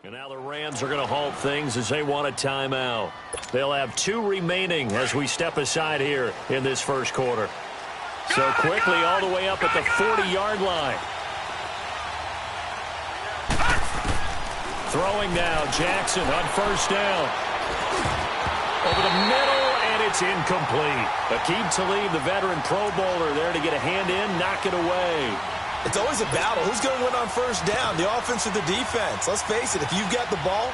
And now the Rams are going to halt things as they want a timeout. They'll have 2 remaining as we step aside here in this first quarter. So quickly all the way up at the 40-yard line. Throwing now, Jackson on first down. Over the middle, and it's incomplete. Aqib Talib, the veteran Pro Bowler, there to get a hand in, knock it away. It's always a battle. Who's going to win on first down, the offense or the defense? Let's face it, if you've got the ball,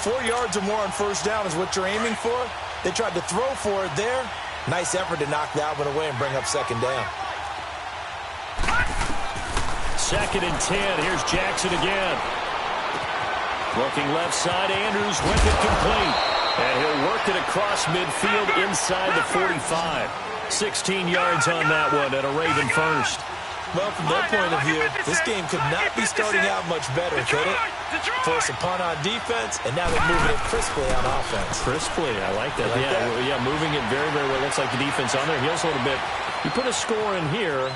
4 yards or more on first down is what you're aiming for. They tried to throw for it there. Nice effort to knock that one away and bring up second down. 2nd and 10. Here's Jackson again. Looking left side, Andrews with it complete. And he'll work it across midfield inside the 45. 16 yards on that one and a Raven first. Well, from their point of view, this game could not be starting out much better, could it? Force a punt on defense, and now they're moving it crisply on offense. Crisply, I like that. Yeah, moving it very, very well. Looks like the defense on their heels a little bit. You put a score in here,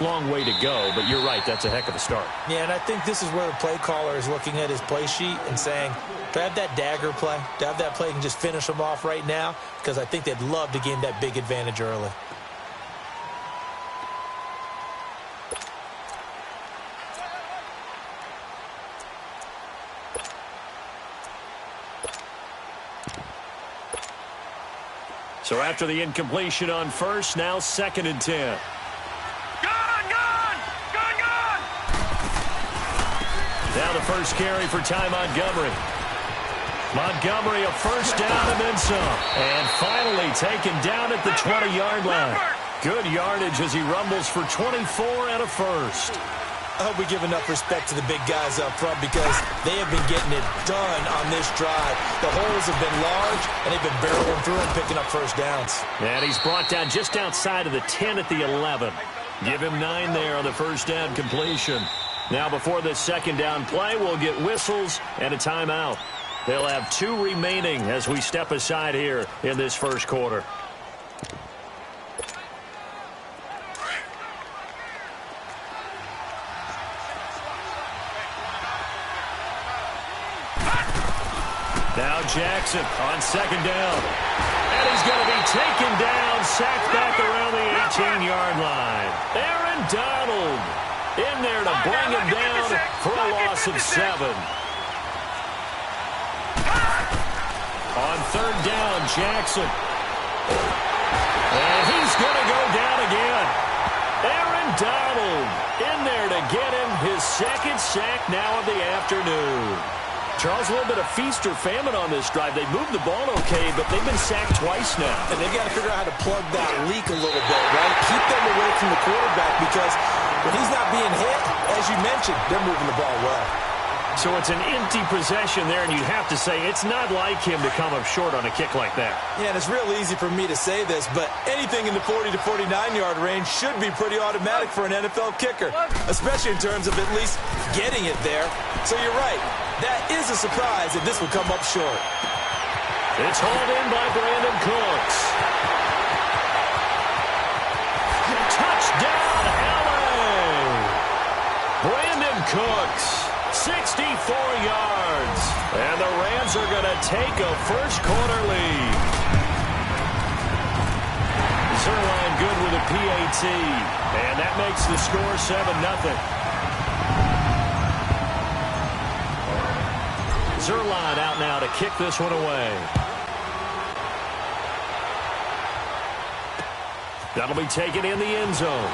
long way to go, but you're right, that's a heck of a start. Yeah, and I think this is where the play caller is looking at his play sheet and saying, to have that dagger play, to have that play and just finish them off right now, because I think they'd love to gain that big advantage early. So after the incompletion on first, now 2nd and 10. Gone! Now the first carry for Ty Montgomery. Montgomery a first down and then some. And finally taken down at the 20-yard line. Good yardage as he rumbles for 24 and a first. I hope we give enough respect to the big guys up front because they have been getting it done on this drive. The holes have been large, and they've been barreling through and picking up first downs. And he's brought down just outside of the 10 at the 11. Give him 9 there on the first down completion. Now before this second down play, we'll get whistles and a timeout. They'll have 2 remaining as we step aside here in this first quarter. Now Jackson on second down. And he's going to be taken down, sacked back around the 18-yard line. Aaron Donald in there to bring him down for a loss of 7. On third down, Jackson. And he's going to go down again. Aaron Donald in there to get him his 2nd sack now of the afternoon. Charles, a little bit of feast or famine on this drive. They moved the ball okay, but they've been sacked twice now. And they've got to figure out how to plug that leak a little bit, right? Keep them away from the quarterback because when he's not being hit, as you mentioned, they're moving the ball well. So it's an empty possession there, and you'd have to say it's not like him to come up short on a kick like that. Yeah, and it's real easy for me to say this, but anything in the 40 to 49-yard range should be pretty automatic for an NFL kicker, especially in terms of at least getting it there. So you're right. That is a surprise if this would come up short. It's hauled in by Brandon Cooks. Touchdown, LA! Brandon Cooks, 64 yards. And the Rams are going to take a first-quarter lead. Zerline good with a PAT. And that makes the score 7-0. Zerline out now to kick this one away. That'll be taken in the end zone.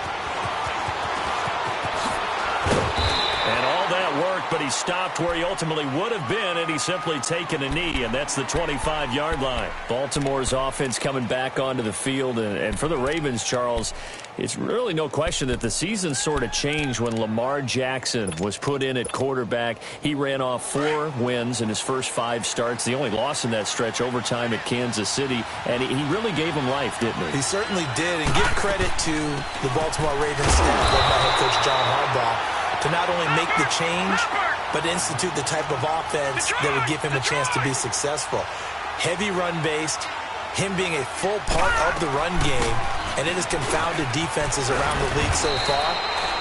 And all that worked, but he stopped where he ultimately would have been, and he's simply taken a knee, and that's the 25-yard line. Baltimore's offense coming back onto the field, and for the Ravens, Charles, it's really no question that the season sort of changed when Lamar Jackson was put in at quarterback. He ran off 4 wins in his first 5 starts. The only loss in that stretch, overtime at Kansas City, and he really gave him life, didn't he? He certainly did, and give credit to the Baltimore Ravens staff led by head coach John Harbaugh to not only make the change, but institute the type of offense that would give him a chance to be successful. Heavy run-based, him being a full part of the run game, and it has confounded defenses around the league so far.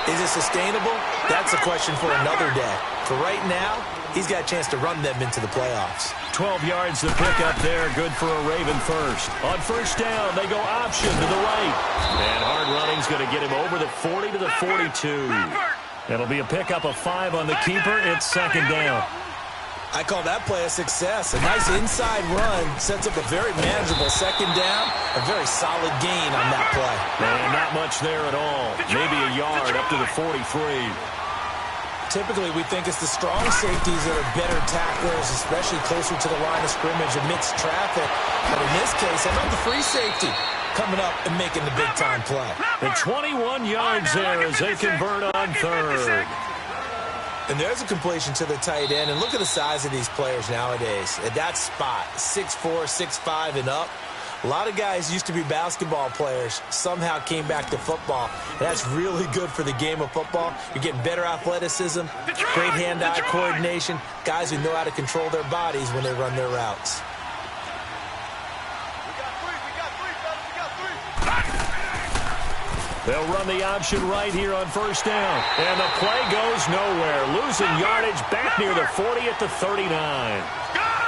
Is it sustainable? That's a question for another day. For right now, he's got a chance to run them into the playoffs. 12 yards to pick up there. Good for a Raven first. On first down, they go option to the right. And hard running's going to get him over the 40 to the 42. It'll be a pickup of 5 on the keeper. It's second down. I call that play a success. A nice inside run sets up a very manageable second down. A very solid gain on that play. And not much there at all. Maybe a yard up to the 43. Typically, we think it's the strong safeties that are better tacklers, especially closer to the line of scrimmage amidst traffic. But in this case, how about the free safety coming up and making the big-time play? The 21 yards there as they convert on third. And there's a completion to the tight end. And look at the size of these players nowadays. At that spot, 6'4", 6'5", and up. A lot of guys used to be basketball players, somehow came back to football. And that's really good for the game of football. You're getting better athleticism, great hand-eye coordination, guys who know how to control their bodies when they run their routes. They'll run the option right here on first down. And the play goes nowhere. Losing yardage back near the 40 at the 39.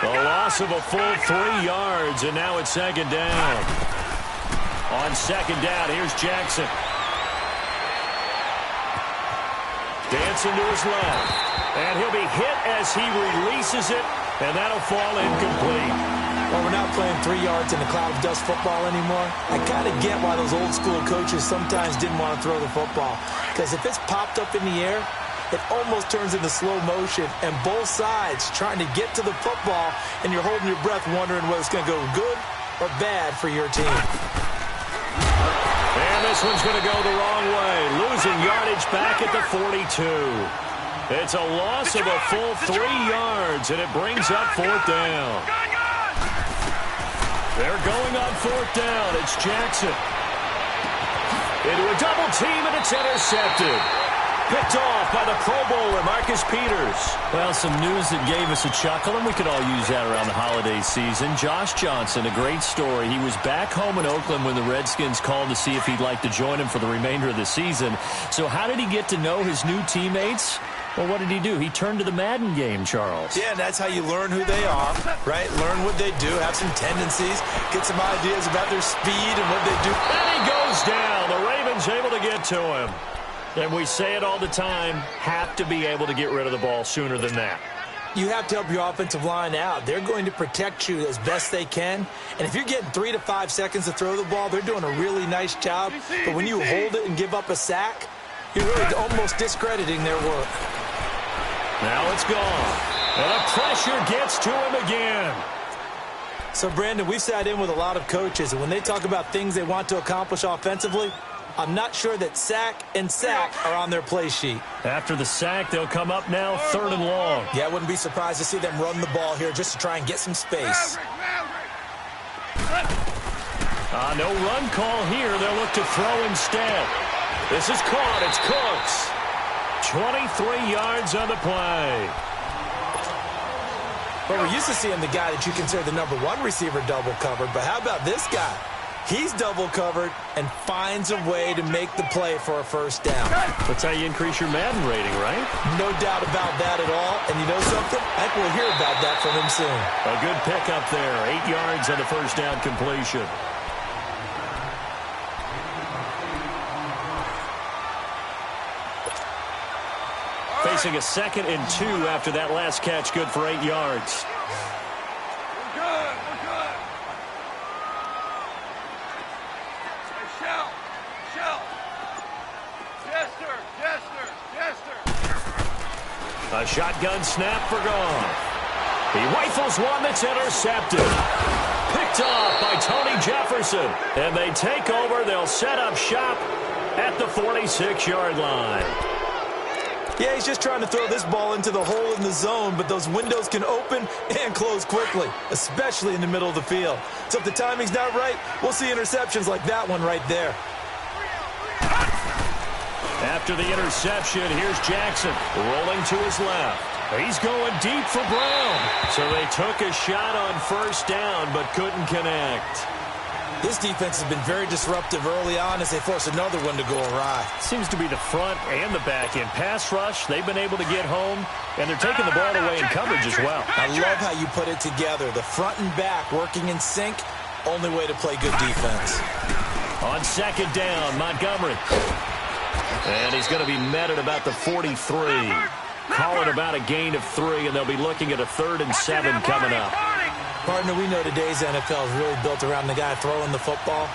A loss of a full 3 yards, and now it's second down. On second down, here's Jackson. Dancing to his left. And he'll be hit as he releases it, and that'll fall incomplete. Well, we're not playing 3 yards in a cloud of dust football anymore. I kind of get why those old school coaches sometimes didn't want to throw the football. Because if it's popped up in the air, it almost turns into slow motion. And both sides trying to get to the football, and you're holding your breath wondering whether it's going to go good or bad for your team. And this one's going to go the wrong way. Losing yardage back at the 42. It's a loss of a full 3 yards, and it brings up fourth down. They're going on fourth down. It's Jackson. Into a double team, and it's intercepted. Picked off by the Pro Bowler, Marcus Peters. Well, some news that gave us a chuckle, and we could all use that around the holiday season. Josh Johnson, a great story. He was back home in Oakland when the Redskins called to see if he'd like to join him for the remainder of the season. So how did he get to know his new teammates? Well, what did he do? He turned to the Madden game, Charles. Yeah, and that's how you learn who they are, right? Learn what they do, have some tendencies, get some ideas about their speed and what they do. And he goes down. The Ravens able to get to him. And we say it all the time, have to be able to get rid of the ball sooner than that. You have to help your offensive line out. They're going to protect you as best they can. And if you're getting 3 to 5 seconds to throw the ball, they're doing a really nice job. But when you hold it and give up a sack, you're really almost discrediting their work. Now it's gone. And the pressure gets to him again. So, Brandon, we've sat in with a lot of coaches, and when they talk about things they want to accomplish offensively, I'm not sure that sack and sack are on their play sheet. After the sack, they'll come up now third and long. Yeah, I wouldn't be surprised to see them run the ball here just to try and get some space. No run call here. They'll look to throw instead. This is caught. It's Cooks. 23 yards on the play. Well, we're used to seeing the guy that you consider the number 1 receiver double covered, but how about this guy? He's double covered and finds a way to make the play for a first down. That's how you increase your Madden rating, right? No doubt about that at all. And you know something? I think we'll hear about that from him soon. A good pickup there. 8 yards on the first down completion. Facing a 2nd and 2 after that last catch, good for 8 yards. We're good. Shout. Jester. A shotgun snap for Goff. He rifles one that's intercepted. Picked off by Tony Jefferson. And they take over. They'll set up shop at the 46-yard line. Yeah, he's just trying to throw this ball into the hole in the zone, but those windows can open and close quickly, especially in the middle of the field. So if the timing's not right, we'll see interceptions like that one right there. After the interception, here's Jackson rolling to his left. He's going deep for Brown. So they took a shot on first down but couldn't connect. This defense has been very disruptive early on as they force another one to go awry. Seems to be the front and the back end. Pass rush, they've been able to get home, and they're taking the ball away in coverage as well. I love how you put it together. The front and back working in sync, only way to play good defense. On second down, Montgomery. And he's going to be met at about the 43. Call it about a gain of 3, and they'll be looking at a 3rd and 7 coming up. Partner, we know today's NFL is really built around the guy throwing the football.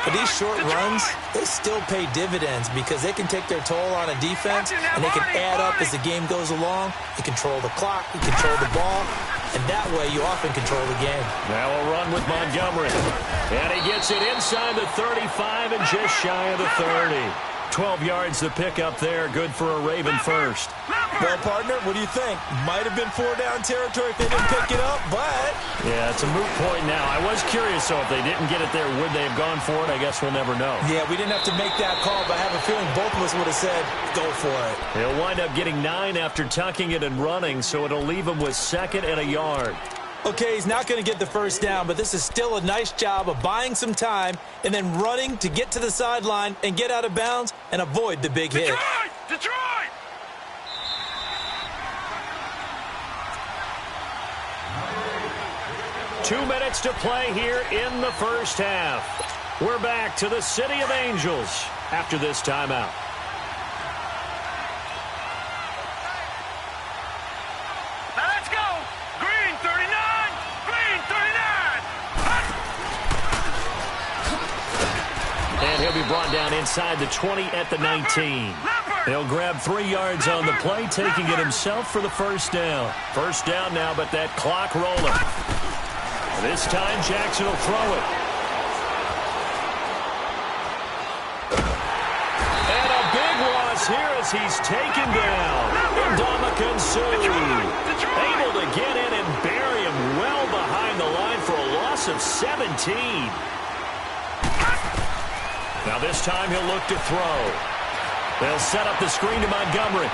But these short runs, they still pay dividends because they can take their toll on a defense, and they can add up as the game goes along. You control the clock, you control the ball, and that way you often control the game. Now a run with Montgomery. And he gets it inside the 35 and just shy of the 30. 12 yards to pick up there. Good for a Raven first. Well, partner, what do you think? Might have been 4-down territory if they didn't pick it up, but... Yeah, it's a moot point now. I was curious, so if they didn't get it there, would they have gone for it? I guess we'll never know. Yeah, we didn't have to make that call, but I have a feeling both of us would have said, go for it. He'll wind up getting 9 after tucking it and running, so it'll leave him with 2nd and a yard. Okay, he's not going to get the first down, but this is still a nice job of buying some time and then running to get to the sideline and get out of bounds and avoid the big hit. Detroit! 2 minutes to play here in the first half. We're back to the City of Angels after this timeout. And he'll be brought down inside the 20 at the 19. He'll grab 3 yards on the play, taking it himself for the first down. First down now, but that clock rolling. This time, Jackson will throw it. And a big loss here as he's taken down. Ndamukong Suh able to get in and bury him well behind the line for a loss of 17. Now this time he'll look to throw. They'll set up the screen to Montgomery.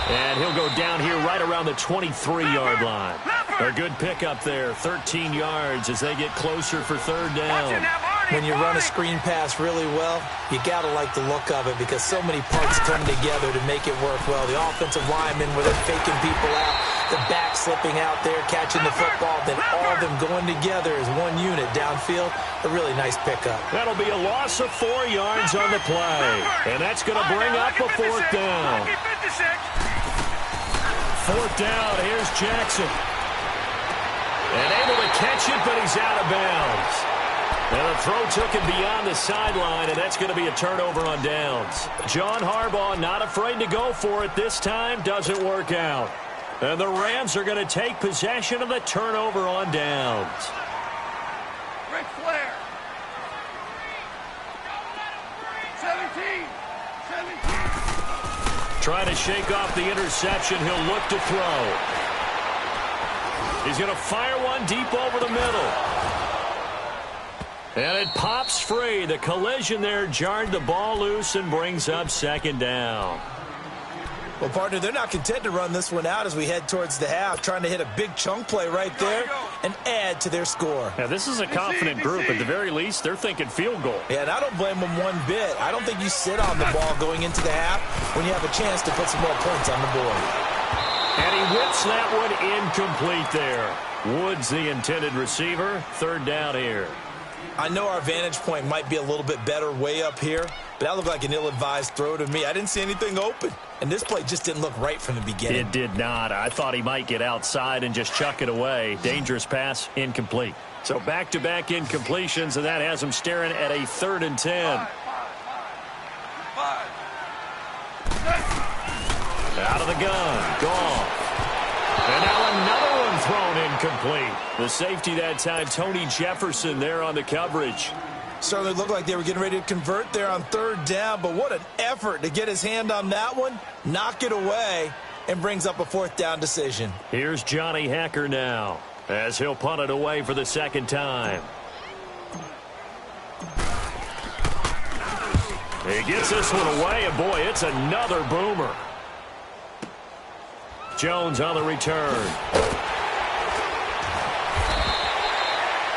And he'll go down here right around the 23-yard line. A good pickup there, 13 yards as they get closer for 3rd down. When you run a screen pass really well, you got to like the look of it because so many parts come together to make it work well. The offensive linemen where they're faking people out, the back slipping out there, catching the football, then all of them going together as one unit downfield. A really nice pickup. That'll be a loss of 4 yards on the play. And that's going to bring up a 4th down. 4th down, here's Jackson. And able to catch it, but he's out of bounds. And the throw took him beyond the sideline, and that's going to be a turnover on downs. John Harbaugh not afraid to go for it this time. Doesn't work out. And the Rams are going to take possession of the turnover on downs. Ric Flair. 17. Trying to shake off the interception. He'll look to throw. He's going to fire one deep over the middle. And it pops free. The collision there jarred the ball loose and brings up 2nd down. Well, partner, they're not content to run this one out as we head towards the half, trying to hit a big chunk play right there and add to their score. Now, this is a confident group. At the very least, they're thinking field goal. Yeah, and I don't blame them one bit. I don't think you sit on the ball going into the half when you have a chance to put some more points on the board. And he whips that one incomplete there. Woods, the intended receiver. 3rd down here. I know our vantage point might be a little bit better way up here, but that looked like an ill-advised throw to me. I didn't see anything open, and this play just didn't look right from the beginning. It did not. I thought he might get outside and just chuck it away. Dangerous pass, incomplete. So back-to-back incompletions, and that has him staring at a 3rd and 10. Out of the gun, gone. And now another one thrown incomplete. The safety that time, Tony Jefferson there on the coverage. Certainly looked like they were getting ready to convert there on 3rd down, but what an effort to get his hand on that one, knock it away, and brings up a 4th down decision. Here's Johnny Hacker now as he'll punt it away for the 2nd time. He gets this one away, and boy, it's another boomer. Jones on the return.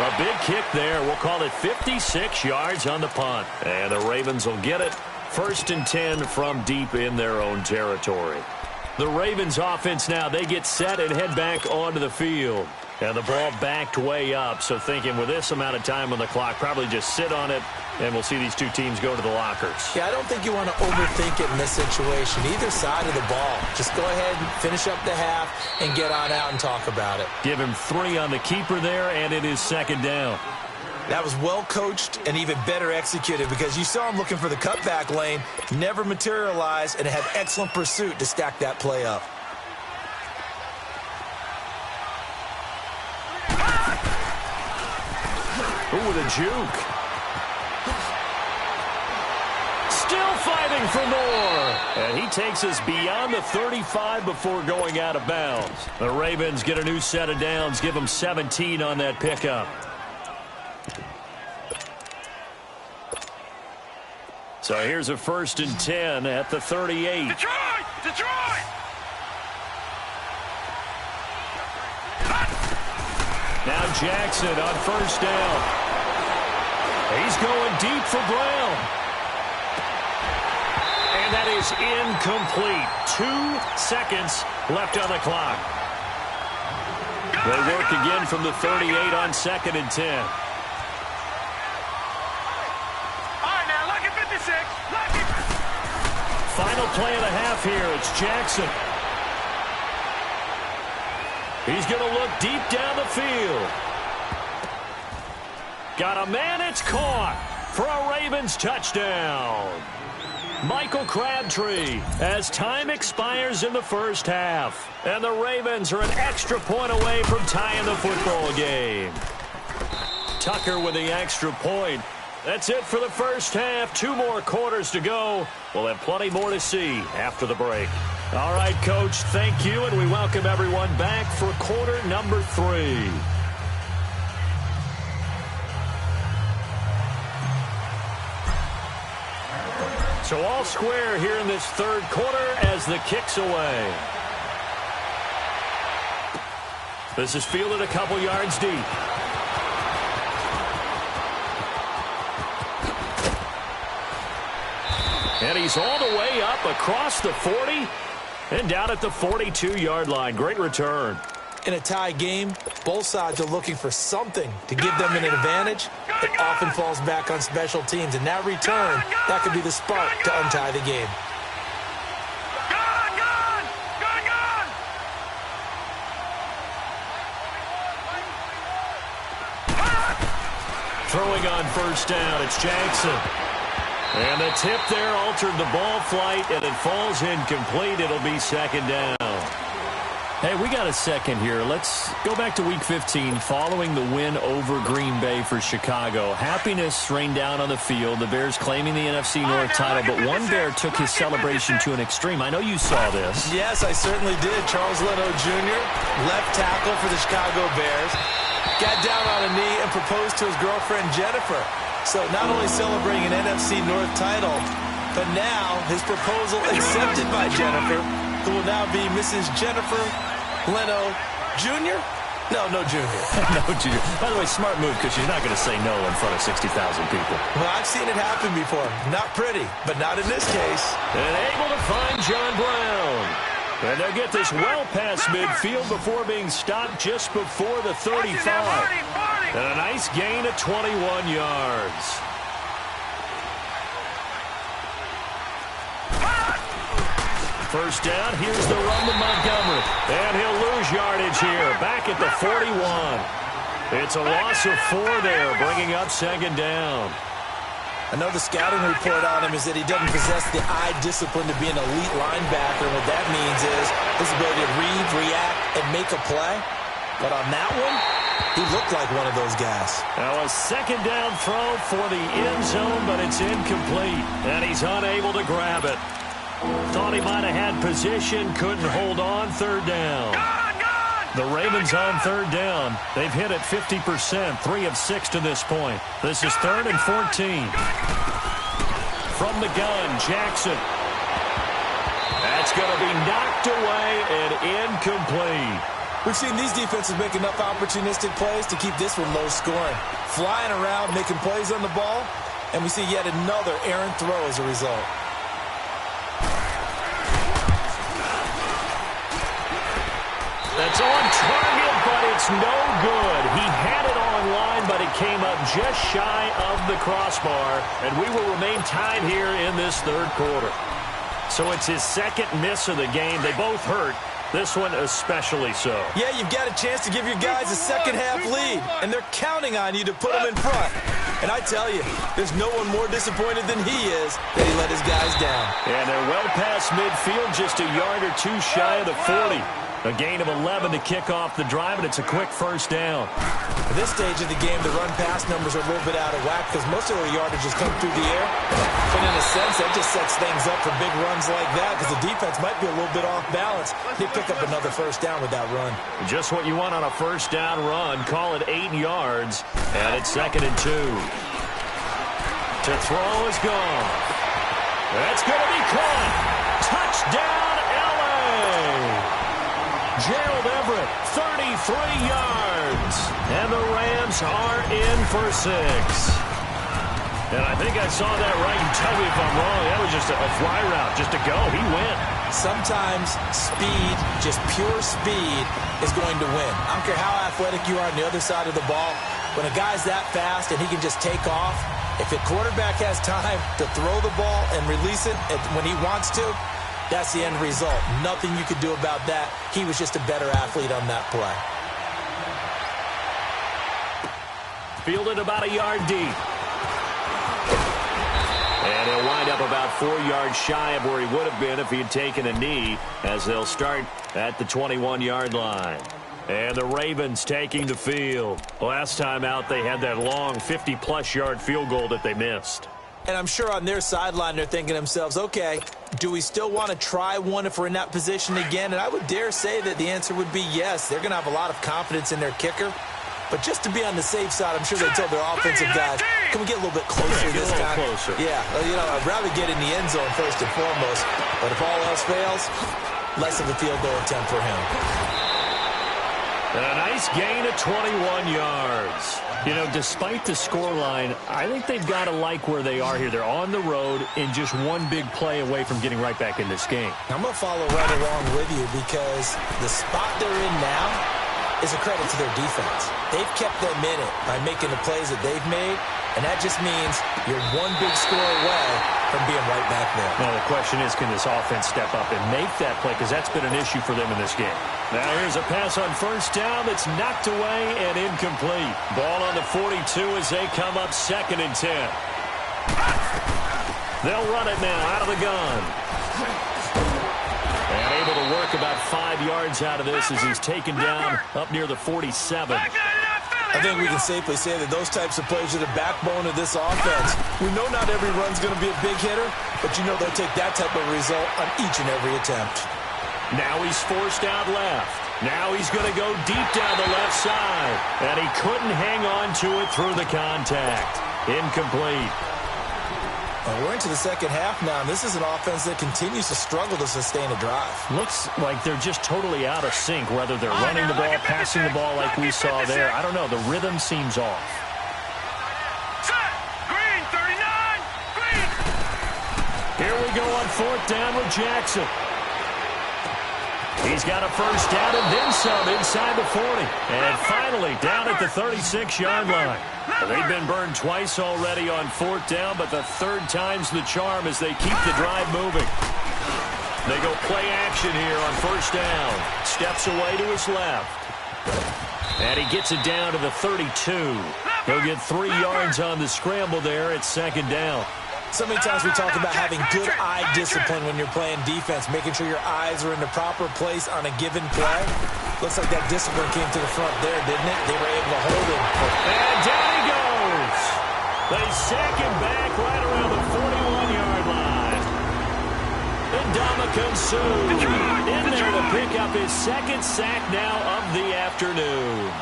A big kick there. We'll call it 56 yards on the punt. And the Ravens will get it. 1st and 10 from deep in their own territory. The Ravens offense now, they get set and head back onto the field. And the ball backed way up, so thinking with this amount of time on the clock, probably just sit on it, and we'll see these two teams go to the lockers. Yeah, I don't think you want to overthink it in this situation. Either side of the ball. Just go ahead and finish up the half and get on out and talk about it. Give him 3 on the keeper there, and it is 2nd down. That was well coached and even better executed because you saw him looking for the cutback lane, never materialized, and had excellent pursuit to stack that play up. Ooh, the juke. Still fighting for more. And he takes us beyond the 35 before going out of bounds. The Ravens get a new set of downs, give them 17 on that pickup. So here's a 1st and 10 at the 38. Detroit! Detroit! Now Jackson on 1st down. He's going deep for Brown. And that is incomplete. 2 seconds left on the clock. They work again from the 38 on 2nd and 10. Final play of the half here. It's Jackson. He's going to look deep down the field. Got a man. It's caught for a Ravens touchdown. Michael Crabtree as time expires in the 1st half. And the Ravens are an extra point away from tying the football game. Tucker with the extra point. That's it for the 1st half. 2 more quarters to go. We'll have plenty more to see after the break. All right, Coach, thank you, and we welcome everyone back for quarter number 3. So all square here in this 3rd quarter as the kick's away. This is fielded a couple yards deep. And he's all the way up across the 40 and down at the 42-yard line. Great return. In a tie game, both sides are looking for something to give them an advantage. It often falls back on special teams. And that return, that could be the spark to untie the game. Throwing on 1st down, it's Jackson. And the tip there altered the ball flight, and it falls incomplete. It'll be 2nd down. Hey, we got a second here. Let's go back to Week 15 following the win over Green Bay for Chicago. Happiness rained down on the field. The Bears claiming the NFC North title, but one Bear took his celebration to an extreme. I know you saw this. Yes, I certainly did. Charles Leno Jr., left tackle for the Chicago Bears, got down on a knee and proposed to his girlfriend Jennifer. So not only celebrating an NFC North title, but now his proposal accepted by Jennifer, who will now be Mrs. Jennifer Leno Jr.? No Junior. No Junior. By the way, smart move because she's not going to say no in front of 60,000 people. Well, I've seen it happen before. Not pretty, but not in this case. And able to find John Brown. And they'll get this well past midfield before being stopped just before the 35. And a nice gain of 21 yards. First down, here's the run to Montgomery. And he'll lose yardage here, back at the 41. It's a loss of 4 there, bringing up 2nd down. I know the scouting report on him is that he doesn't possess the eye discipline to be an elite linebacker. And what that means is his ability to read, react, and make a play. But on that one, he looked like one of those guys. Now a 2nd down throw for the end zone, but it's incomplete. And he's unable to grab it. Thought he might have had position, couldn't hold on. 3rd down. The Ravens on 3rd down. They've hit it 50%, 3 of 6 to this point. This is 3rd and 14. From the gun, Jackson. That's going to be knocked away and incomplete. We've seen these defenses make enough opportunistic plays to keep this one low scoring. Flying around, making plays on the ball, and we see yet another errant throw as a result. That's on target, but it's no good. He had it on line, but it came up just shy of the crossbar, and we will remain tied here in this third quarter. So it's his second miss of the game. They both hurt. This one especially so. Yeah, you've got a chance to give your guys a second-half lead, and they're counting on you to put them in front. And I tell you, there's no one more disappointed than he is that he let his guys down. And they're well past midfield, just a yard or two shy of the 40. A gain of 11 to kick off the drive, and it's a quick first down. At this stage of the game, the run-pass numbers are a little bit out of whack because most of their yardage has come through the air. But in a sense, that just sets things up for big runs like that because the defense might be a little bit off balance. They pick up another first down with that run. Just what you want on a first down run. Call it 8 yards, and it's 2nd and 2. To throw is gone. That's going to be caught. Touchdown, L.A. Gerald Everett, 33 yards. And the Rams are in for 6. And I think I saw that right. You tell me if I'm wrong. That was just a fly route, just to go. He went. Sometimes speed, just pure speed, is going to win. I don't care how athletic you are on the other side of the ball. When a guy's that fast and he can just take off, if the quarterback has time to throw the ball and release it when he wants to, that's the end result. Nothing you could do about that. He was just a better athlete on that play. Fielded about a yard deep. And he'll wind up about 4 yards shy of where he would have been if he had taken a knee, as they'll start at the 21-yard line. And the Ravens taking the field. Last time out, they had that long 50-plus yard field goal that they missed. And I'm sure on their sideline they're thinking to themselves, okay, do we still want to try one if we're in that position again? And I would dare say that the answer would be yes. They're going to have a lot of confidence in their kicker. But just to be on the safe side, I'm sure they told their offensive guys, can we get a little bit closer this time? Closer. Yeah, you know, I'd rather get in the end zone first and foremost. But if all else fails, less of a field goal attempt for him. And a nice gain of 21 yards. You know, despite the scoreline, I think they've got to like where they are here. They're on the road and just one big play away from getting right back in this game. I'm going to follow right along with you because the spot they're in now is a credit to their defense. They've kept them in it by making the plays that they've made, and that just means you're one big score away from being right back there. Now, the question is, can this offense step up and make that play? Because that's been an issue for them in this game. Now, here's a pass on first down that's knocked away and incomplete. Ball on the 42 as they come up 2nd and 10. They'll run it now out of the gun. And able to work about 5 yards out of this as he's taken down up near the 47. I think we can safely say that those types of plays are the backbone of this offense. We know not every run's going to be a big hitter, but you know they'll take that type of result on each and every attempt. Now he's forced out left. Now he's going to go deep down the left side. And he couldn't hang on to it through the contact. Incomplete. Well, we're into the second half now, and this is an offense that continues to struggle to sustain a drive. Looks like they're just totally out of sync, whether they're running the ball, passing the ball like we saw there. I don't know. The rhythm seems off. Set. Green, 39. Green. Here we go on 4th down with Jackson. He's got a first down and then some inside the 40. And finally down at the 36-yard line. They've been burned twice already on 4th down, but the 3rd time's the charm as they keep the drive moving. They go play action here on 1st down. Steps away to his left. And he gets it down to the 32. He'll get 3 yards on the scramble there at 2nd down. So many times we talk about having good eye discipline when you're playing defense, making sure your eyes are in the proper place on a given play. Looks like that discipline came to the front there, didn't it? They were able to hold him. And down he goes. They sack him back right around the 41-yard line. And Ndamukong Suh in there to pick up his 2nd sack now of the afternoon.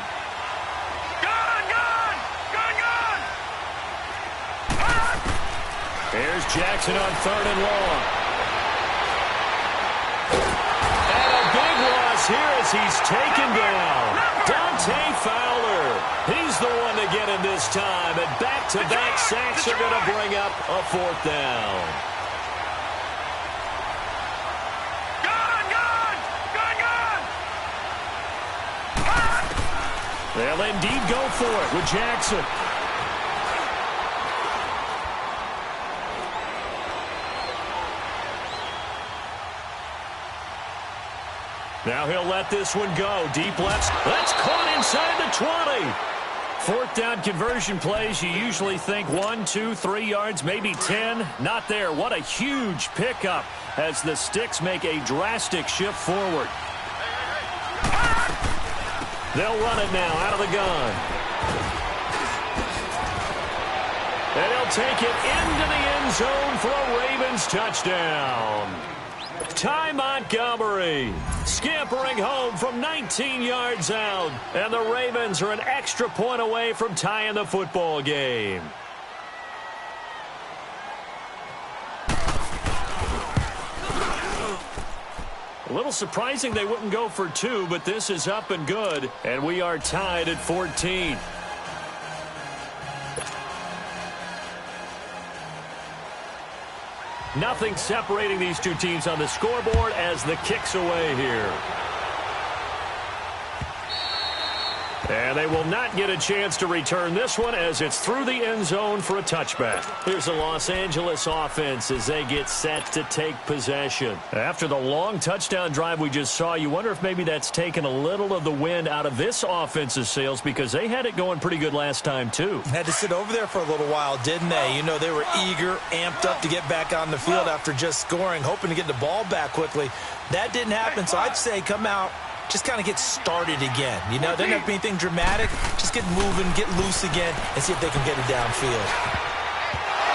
Here's Jackson on 3rd and long. And a big loss here as he's taken down. Dante Fowler. He's the one to get him this time. And back-to-back sacks are going to bring up a fourth down. They'll indeed go for it with Jackson. Now he'll let this one go. Deep left. That's caught inside the 20. Fourth down conversion plays, you usually think 1, 2, 3 yards, maybe 10. Not there. What a huge pickup as the Sticks make a drastic shift forward. They'll run it now out of the gun. And he'll take it into the end zone for a Ravens touchdown. Ty Montgomery scampering home from 19 yards out. And the Ravens are an extra point away from tying the football game. A little surprising they wouldn't go for 2, but this is up and good. And we are tied at 14. Nothing separating these two teams on the scoreboard as the kick's away here. And they will not get a chance to return this one as it's through the end zone for a touchback. Here's the Los Angeles offense as they get set to take possession. After the long touchdown drive we just saw, you wonder if maybe that's taken a little of the wind out of this offense's sails because they had it going pretty good last time too. Had to sit over there for a little while, didn't they? You know, they were eager, amped up to get back on the field after just scoring, hoping to get the ball back quickly. That didn't happen, so I'd say come out, just kind of get started again. You know, doesn't have to be anything dramatic. Just get moving, get loose again, and see if they can get it downfield.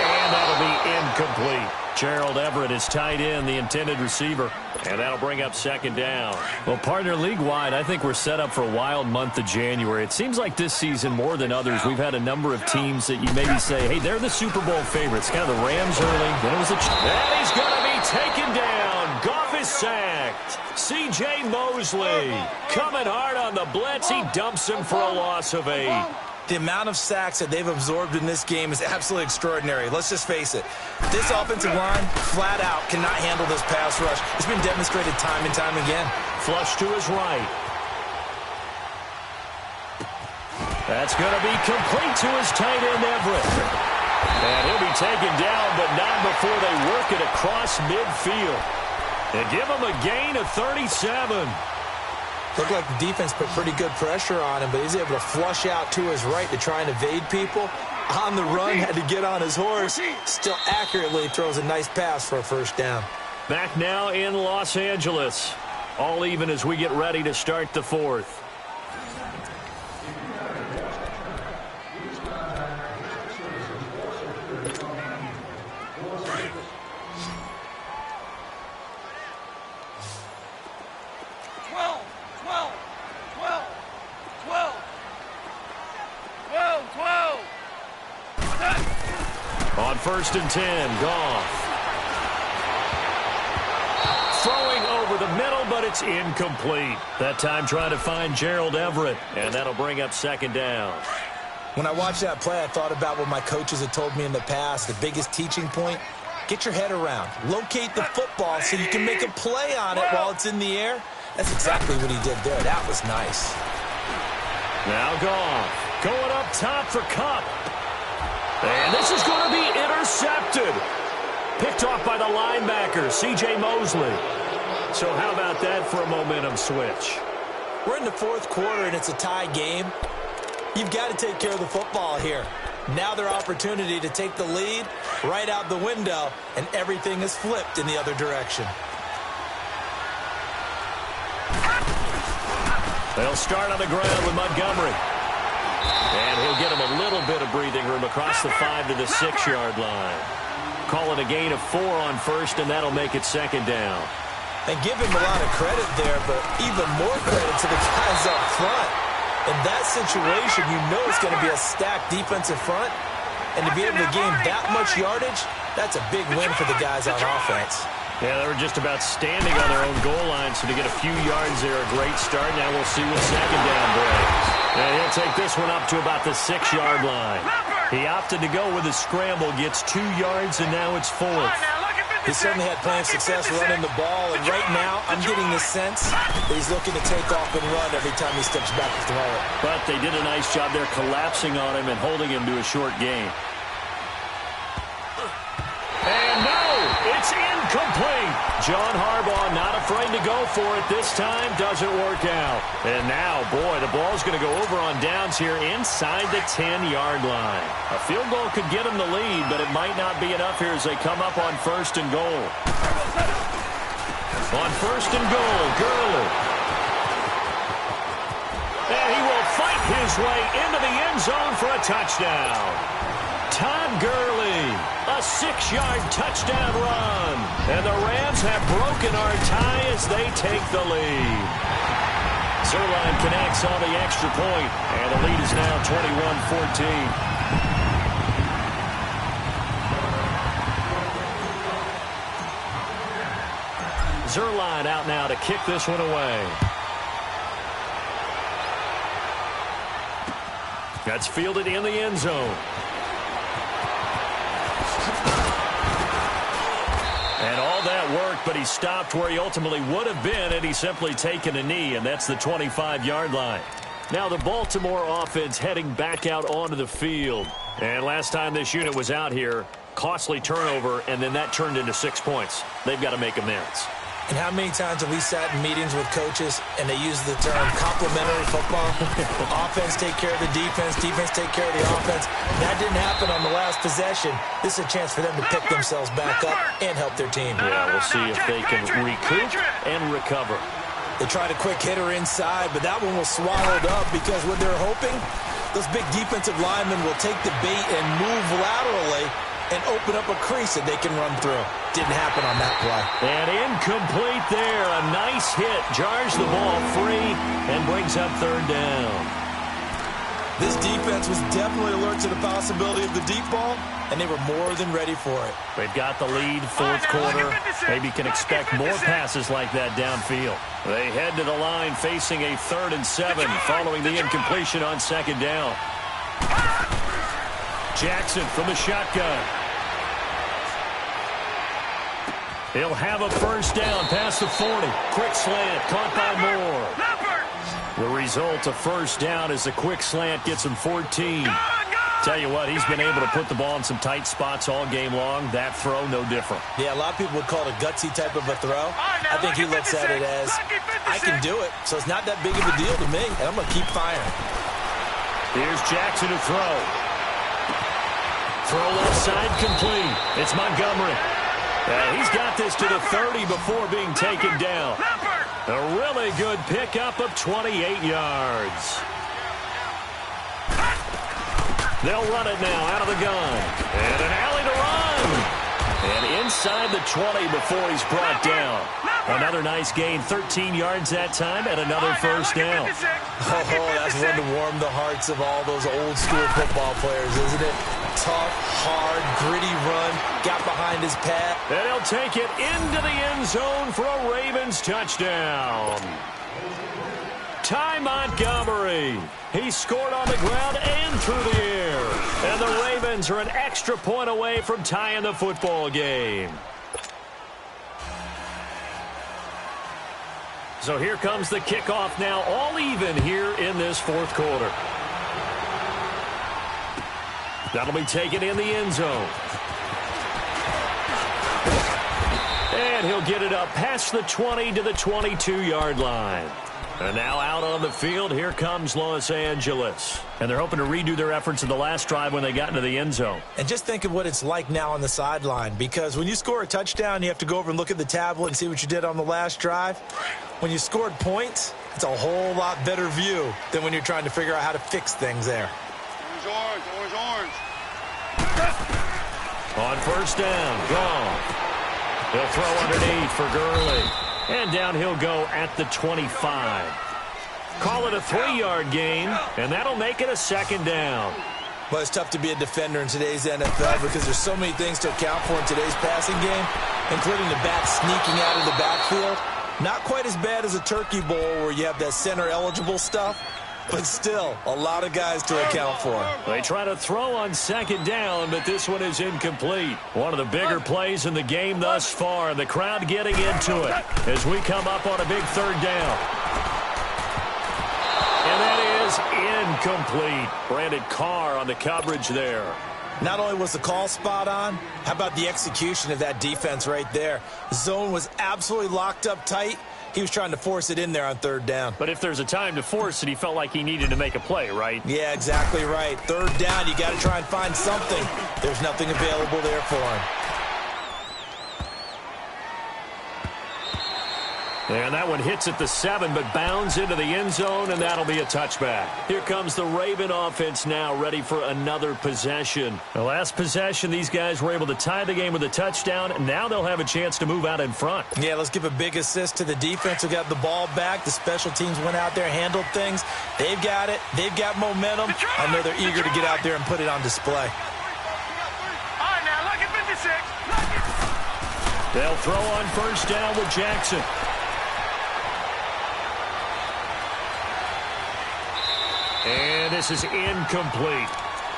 And that'll be incomplete. Gerald Everett is tied in, the intended receiver. And that'll bring up second down. Well, partner, league-wide, I think we're set up for a wild month of January. It seems like this season, more than others, we've had a number of teams that you maybe say, hey, they're the Super Bowl favorites. Kind of the Rams early. Then it was and he's going to be taken down. Goff is sacked. C.J. Mosley coming hard on the blitz. He dumps him for a loss of 8. The amount of sacks that they've absorbed in this game is absolutely extraordinary. Let's just face it. This offensive line, flat out, cannot handle this pass rush. It's been demonstrated time and time again. Flush to his right. That's going to be complete to his tight end, Everett. And he'll be taken down, but not before they work it across midfield. They give him a gain of 37. Looked like the defense put pretty good pressure on him, but he's able to flush out to his right to try and evade people. On the run, had to get on his horse. Still accurately throws a nice pass for a first down. Back now in Los Angeles. All even as we get ready to start the fourth. On 1st and 10, Goff. Throwing over the middle, but it's incomplete. That time trying to find Gerald Everett, and that'll bring up second down. When I watched that play, I thought about what my coaches had told me in the past. The biggest teaching point, get your head around. Locate the football so you can make a play on it while it's in the air. That's exactly what he did there. That was nice. Now Goff going up top for Kupp. And this is going to be intercepted. Picked off by the linebacker, C.J. Mosley. So how about that for a momentum switch? We're in the fourth quarter, and it's a tie game. You've got to take care of the football here. Now their opportunity to take the lead right out the window, and everything is flipped in the other direction. They'll start on the ground with Montgomery. And he'll get him a little bit of breathing room across the 5 to the 6-yard line. Call it a gain of 4 on first, and that'll make it second down. And give him a lot of credit there, but even more credit to the guys up front. In that situation, you know it's going to be a stacked defensive front. And to be able to gain that much yardage, that's a big win for the guys on offense. Yeah, they were just about standing on their own goal line, so to get a few yards there, a great start. Now we'll see what second down brings. And he'll take this one up to about the 6-yard line. He opted to go with a scramble, gets 2 yards, and now it's 4th. He certainly had plenty of success running the ball, and right now I'm getting the sense that he's looking to take off and run every time he steps back to throw it. But they did a nice job there collapsing on him and holding him to a short gain. And no, it's incomplete. John Harbaugh not afraid to go for it this time. Doesn't work out. And now, boy, the ball's going to go over on downs here inside the 10-yard line. A field goal could get him the lead, but it might not be enough here as they come up on 1st and goal. On 1st and goal, Gurley. And he will fight his way into the end zone for a touchdown. Todd Gurley, a 6-yard touchdown run. And the Rams have broken our tie as they take the lead. Zerline connects on the extra point, and the lead is now 21-14. Zerline out now to kick this one away. That's fielded in the end zone. And all that worked, but he stopped where he ultimately would have been had he simply taken a knee, and that's the 25-yard line. Now the Baltimore offense heading back out onto the field. And last time this unit was out here, costly turnover, and then that turned into 6 points. They've got to make amends. And how many times have we sat in meetings with coaches and they use the term complementary football? Offense take care of the defense, defense take care of the offense. That didn't happen on the last possession. This is a chance for them to pick themselves back up and help their team. Yeah, we'll see if they can recoup and recover. They tried a quick hitter inside, but that one was swallowed up because what they're hoping, those big defensive linemen will take the bait and move laterally and open up a crease that they can run through. Didn't happen on that play. And incomplete there. A nice hit. Jars the ball free and brings up 3rd down. This defense was definitely alert to the possibility of the deep ball, and they were more than ready for it. They've got the lead, 4th quarter. Maybe can expect more passes like that downfield. They head to the line facing a 3rd and 7 following the incompletion on 2nd down. Jackson from the shotgun. He'll have a 1st down past the 40. Quick slant caught by Moore. The result of 1st down is the quick slant gets him 14. Tell you what, he's been able to put the ball in some tight spots all game long. That throw, no different. Yeah, a lot of people would call it a gutsy type of a throw. I think he looks at it as, I can do it, so it's not that big of a deal to me, and I'm going to keep firing. Here's Jackson to throw. Throw left side complete. It's Montgomery. He's got this to the 30 before being taken down. A really good pickup of 28 yards. They'll run it now out of the gun. And an alley to run. And inside the 20 before he's brought down. Another nice gain, 13 yards that time, and another 1st down. Oh, that's one to warm the hearts of all those old school football players, isn't it? Tough, hard, gritty run, got behind his pad. And he'll take it into the end zone for a Ravens touchdown. Ty Montgomery. He scored on the ground and through the air. And the Ravens are an extra point away from tying the football game. So here comes the kickoff now, all even here in this 4th quarter. That'll be taken in the end zone. And he'll get it up past the 20 to the 22-yard line. And now out on the field, here comes Los Angeles. And they're hoping to redo their efforts in the last drive when they got into the end zone. And just think of what it's like now on the sideline, because when you score a touchdown, you have to go over and look at the tablet and see what you did on the last drive. When you scored points, it's a whole lot better view than when you're trying to figure out how to fix things there. Orange. On 1st down, gone. He'll throw underneath for Gurley. And down he'll go at the 25. Call it a 3-yard gain, and that'll make it a 2nd down. Well, it's tough to be a defender in today's NFL because there's so many things to account for in today's passing game. including the back sneaking out of the backfield. Not quite as bad as a turkey bowl where you have that center-eligible stuff, but still a lot of guys to account for. They try to throw on second down, but this one is incomplete. One of the bigger plays in the game thus far, and the crowd getting into it as we come up on a big third down. And that is incomplete. Brandon Carr on the coverage there. Not only was the call spot on, how about the execution of that defense right there? Zone was absolutely locked up tight. He was trying to force it in there on third down. But if there's a time to force it, he felt like he needed to make a play, right? Yeah, exactly right. Third down, you got to try and find something. There's nothing available there for him. And that one hits at the 7, but bounds into the end zone, and that'll be a touchback. Here comes the Raven offense now, ready for another possession. The last possession, these guys were able to tie the game with a touchdown, and now they'll have a chance to move out in front. Yeah, let's give a big assist to the defense who got the ball back. The special teams went out there, handled things. They've got it. They've got momentum. I know they're eager to get out there and put it on display. All right, now, look at 56. They'll throw on first down with Jackson. And this is incomplete.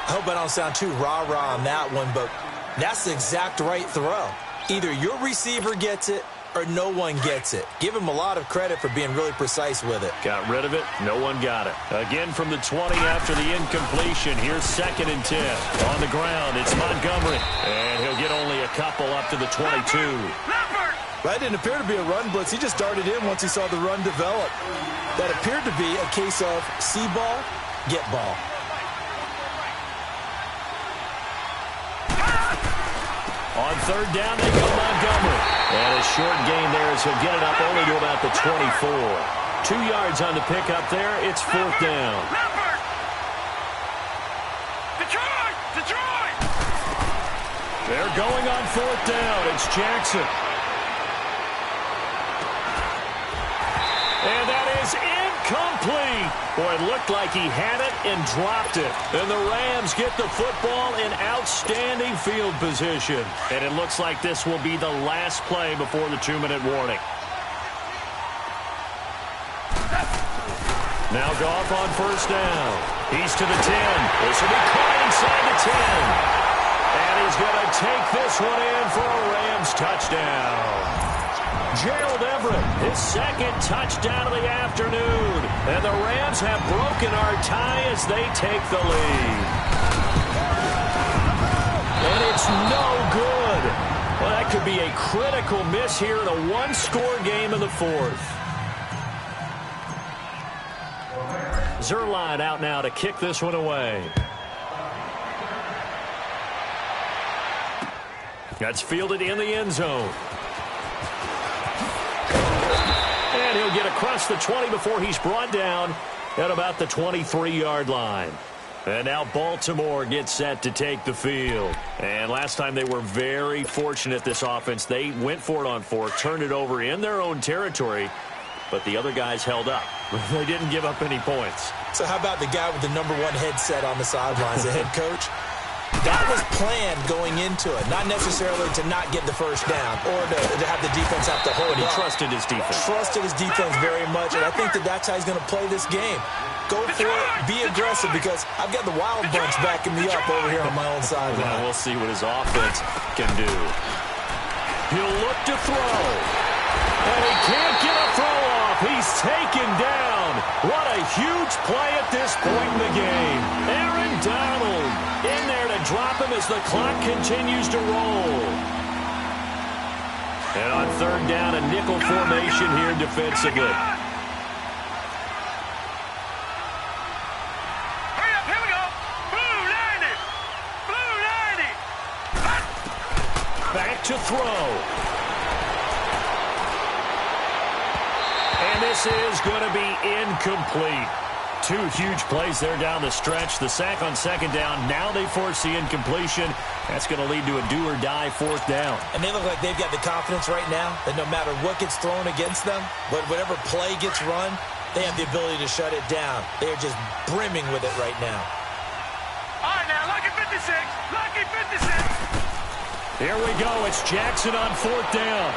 I hope I don't sound too rah-rah on that one, but that's the exact right throw. Either your receiver gets it or no one gets it. Give him a lot of credit for being really precise with it. Got rid of it. No one got it. Again from the 20 after the incompletion. Here's 2nd and 10. On the ground, it's Montgomery. And he'll get only a couple up to the 22. That didn't appear to be a run blitz. He just darted in once he saw the run develop. That appeared to be a case of see ball, get ball. On third down, they go Montgomery. And a short gain there as he'll get it up only to about the 24. 2 yards on the pickup there. It's 4th down. Detroit! They're going on 4th down. It's Jackson. And that is incomplete. Boy, it looked like he had it and dropped it. And the Rams get the football in outstanding field position. And it looks like this will be the last play before the 2-minute warning. Now Goff on first down. He's to the 10. This will be caught inside the 10. And he's going to take this one in for a Rams touchdown. Gerald Everett, his 2nd touchdown of the afternoon. And the Rams have broken our tie as they take the lead. And it's no good. Well, that could be a critical miss here in a one-score game in the 4th. Zuerlein out now to kick this one away. That's fielded in the end zone. And he'll get across the 20 before he's brought down at about the 23-yard line. And now Baltimore gets set to take the field. And last time they were very fortunate, this offense. They went for it on 4, turned it over in their own territory, but the other guys held up. They didn't give up any points. So how about the guy with the #1 headset on the sidelines, the head coach? That was planned going into it, not necessarily to not get the first down or to have the defense have to hold But he up. trusted his defense. Trusted his defense very much, and I think that's how he's going to play this game. Go for it, be aggressive, because I've got the wild bunch backing me up over here on my own sideline. Now we'll see what his offense can do. He'll look to throw. And he can't get a throw off. He's taken down. What a huge play at this point in the game. Aaron Donald in there to drop him as the clock continues to roll. And on third down, a nickel formation here defensively. Hurry up, here we go. Blue 90. Blue 90. Back to throw. And this is going to be incomplete. 2 huge plays there down the stretch. The sack on second down. Now they force the incompletion. That's going to lead to a do-or-die 4th down. And they look like they've got the confidence right now that no matter what gets thrown against them, whatever play gets run, they have the ability to shut it down. They are just brimming with it right now. All right, now, lucky 56. Lucky 56. Here we go. It's Jackson on 4th down.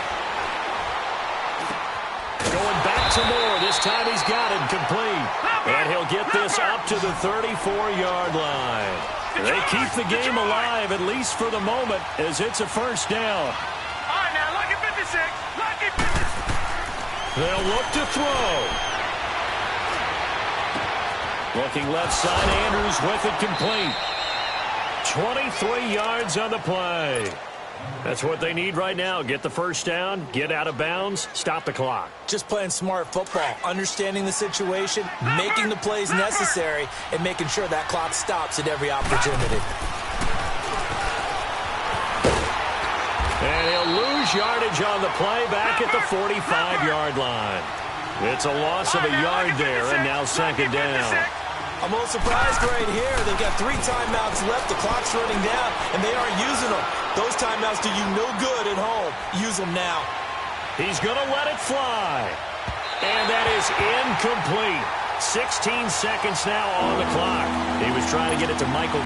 Going back to Moore. This time he's got it complete. And he'll get this up to the 34-yard line. They keep the game alive, at least for the moment, as it's a first down. All right, now, lucky 56. Lucky 56. They'll look to throw. Looking left side, Andrews with it complete. 23 yards on the play. That's what they need right now. Get the first down, get out of bounds, stop the clock. Just playing smart football, understanding the situation, making the plays necessary, and making sure that clock stops at every opportunity. And he'll lose yardage on the play back at the 45-yard line. It's a loss of a yard there, and now second down. I'm a little surprised right here. They've got 3 timeouts left. The clock's running down, and they aren't using them. Those timeouts do you no good at home. Use them now. He's going to let it fly. And that is incomplete. 16 seconds now on the clock. He was trying to get it to Michael.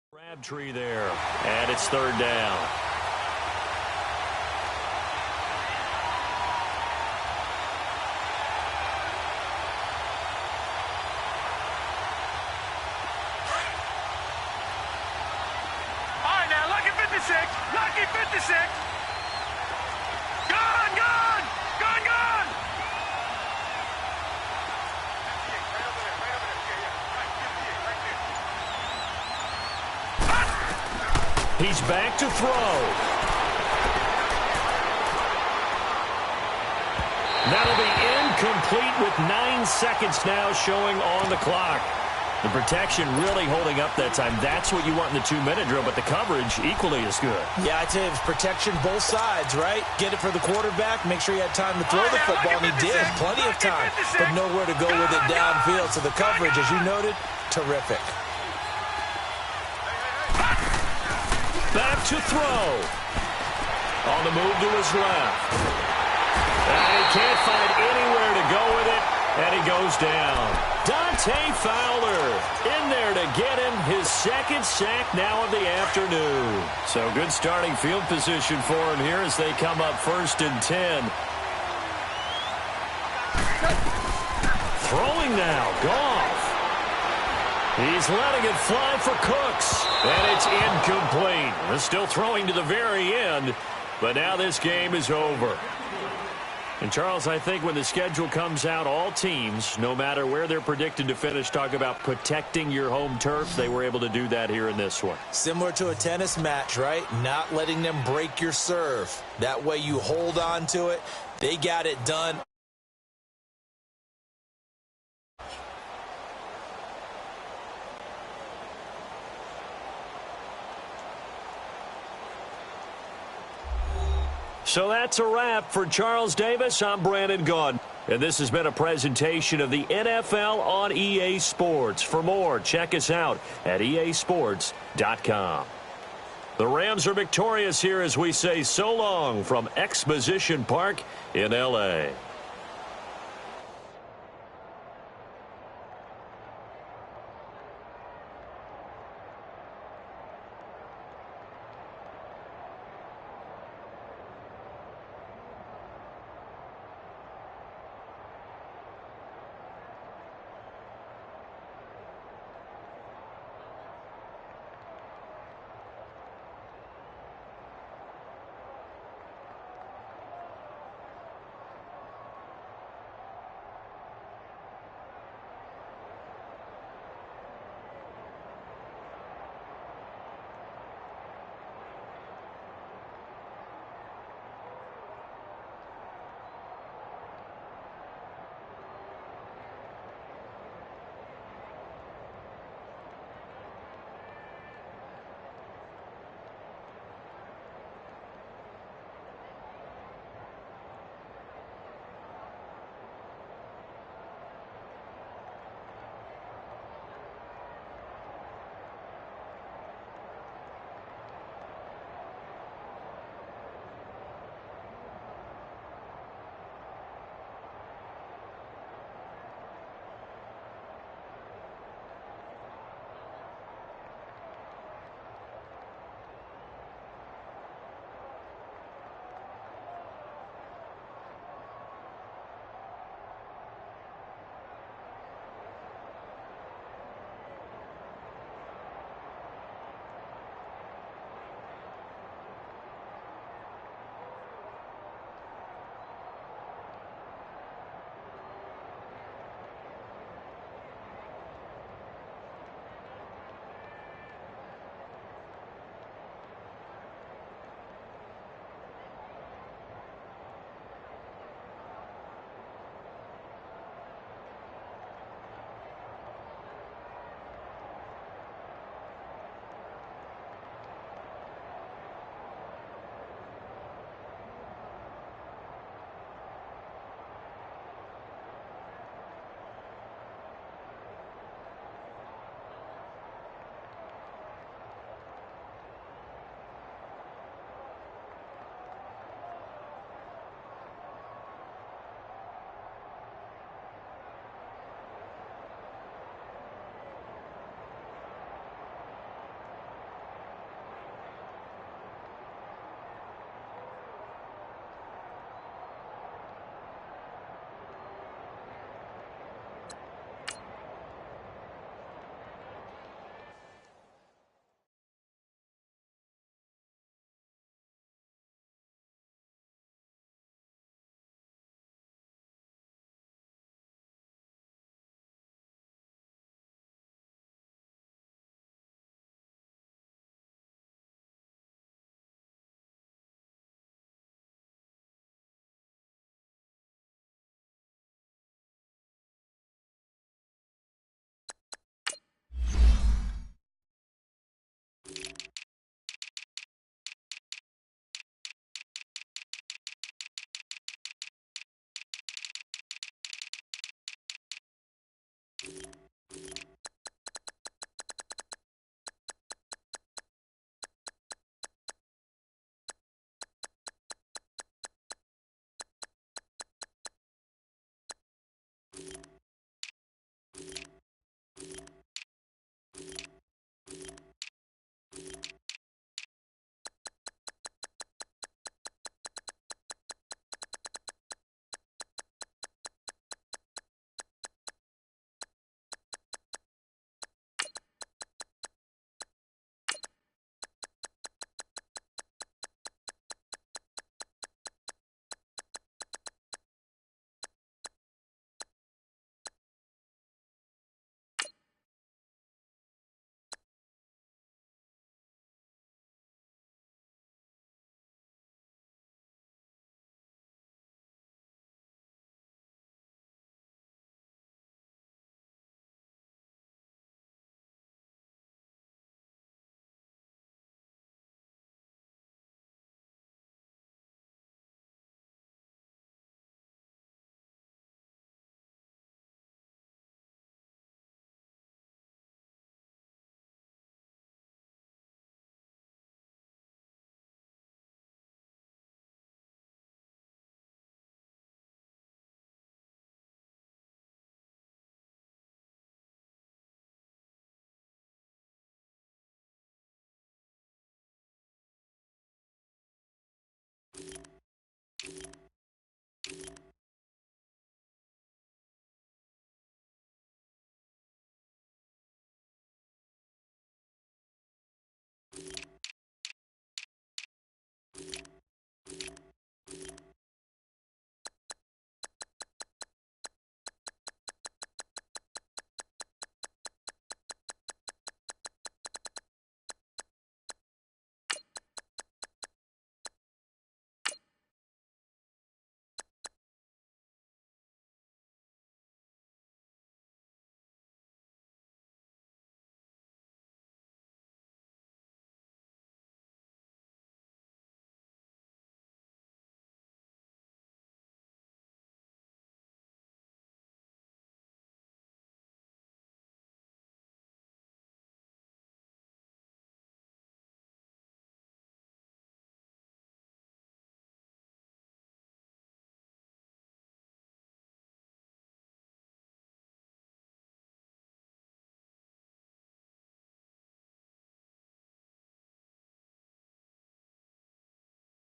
Crabtree there. And it's 3rd down. Lucky 56. Gone, gone, gone, gone. He's back to throw. That'll be incomplete with 9 seconds now showing on the clock. The protection really holding up that time. That's what you want in the 2-minute drill, but the coverage equally as good. Yeah, I'd say it was protection both sides, right? Get it for the quarterback, make sure he had time to throw the football, and he did. Plenty of time, but nowhere to go with it downfield. So the coverage, as you noted, terrific. Back to throw. On the move to his left. And he can't find anywhere to go with it, and he goes down. Dante Fowler in there to get him his 2nd sack now of the afternoon. So good starting field position for him here as they come up 1st and 10. Throwing now, Goff. He's letting it fly for Cooks, and it's incomplete. They're still throwing to the very end, but now this game is over. And, Charles, I think when the schedule comes out, all teams, no matter where they're predicted to finish, talk about protecting your home turf. They were able to do that here in this one. Similar to a tennis match, right? Not letting them break your serve. That way you hold on to it. They got it done. So that's a wrap for Charles Davis. I'm Brandon Gaudin. And this has been a presentation of the NFL on EA Sports. For more, check us out at easports.com. The Rams are victorious here as we say so long from Exposition Park in L.A.